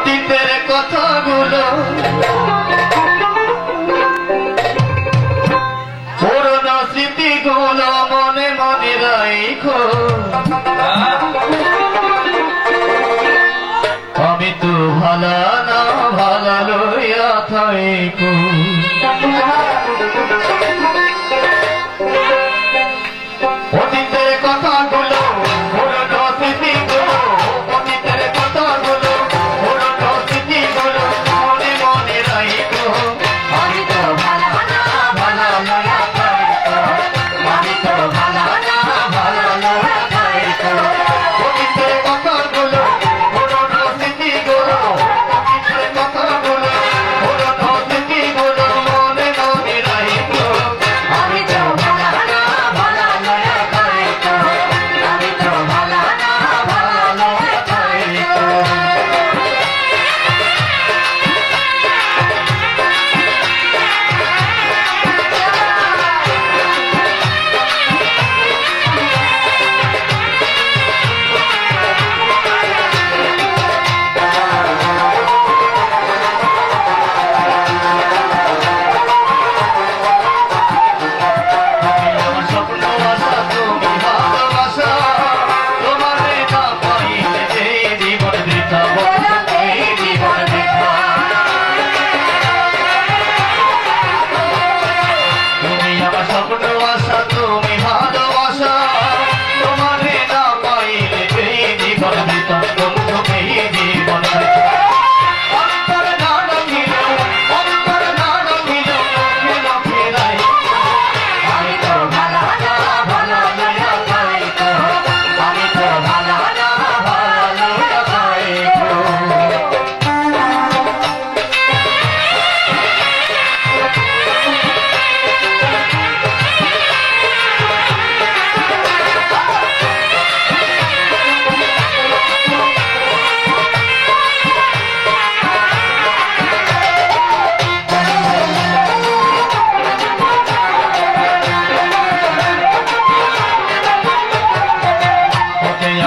অতীতের কথাগুলো পুরনো স্মৃতিগুলো মনে মনে রাখো। আমি তো ভালা না ভালা লইয়া থাইকো। অতীতের কথাগুলো পুরনো স্মৃতিগুলো অতীতের কথাগুলো পুরনো স্মৃতিগুলো মনে মনে রাখো। আমি তো ভালা না ভালা লইয়া থাইকো। আমি তো ভালা না ভালা লইয়া থাইকো। অতীতের কথাগুলো পুরনো স্মৃতিগুলো অতীতের কথাগুলো পুরনো স্মৃতিগুলো মনে মনে রাখো। আমি তো ভালা না ভালা লইয়া থাইকো। আমি তো ভালা না ভালা লইয়া থাইকো।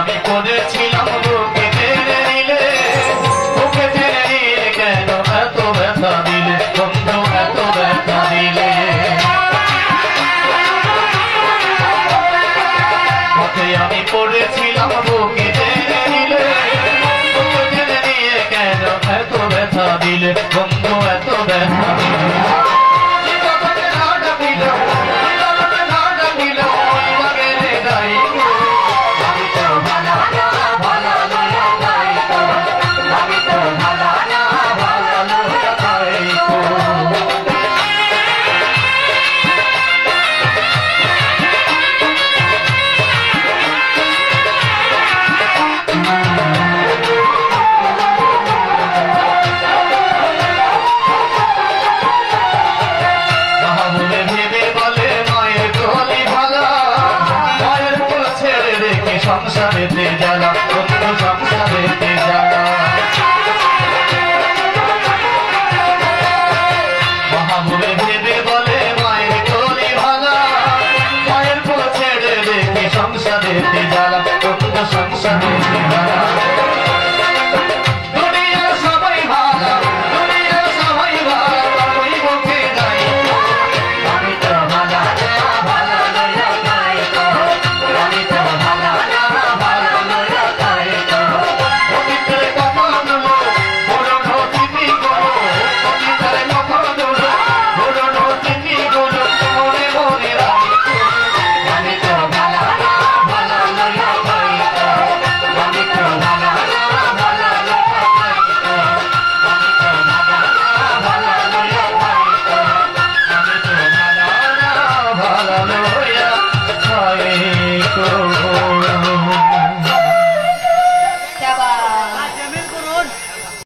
আমি পড়েছিলাম বুকে টেনে নিলে বুকে টেনে নিয়ে কেন এত ব্যথা দিলে বন্ধু এত ব্যথা দিলে। সংসারেতে জ্বালা বন্ধু সংসারেতে জ্বালা। মহাবুবে ভেবে বলে মায়ের কোলে ভালা মায়ের কোল ছেড়ে রেখে সংসারেতে জ্বালা বন্ধু সংসারেতে জ্বালা। দুনিয়ার সবাই ভালা দুনিয়ার সবাই ভালা তবুই মুখে নাই। আমি তো ভালা না ভালা লইয়া থাইকো। আমি তো ভালা না ভালা লইয়া থাইকো। অতীতের কথাগুলো পুরনো স্মৃতিগুলো অতীতের কথাগুলো পুরনো স্মৃতিগুলো মনে মনে রাখো। আমি তো ভালা না ভালা লইয়া থাইকো। আমি তো ভালা না ভালা লইয়া থাইকো। আমি তো ভালা না ভালা লইয়া থাইকো। আমি তো ভালা না ভালা লইয়া থাইকো।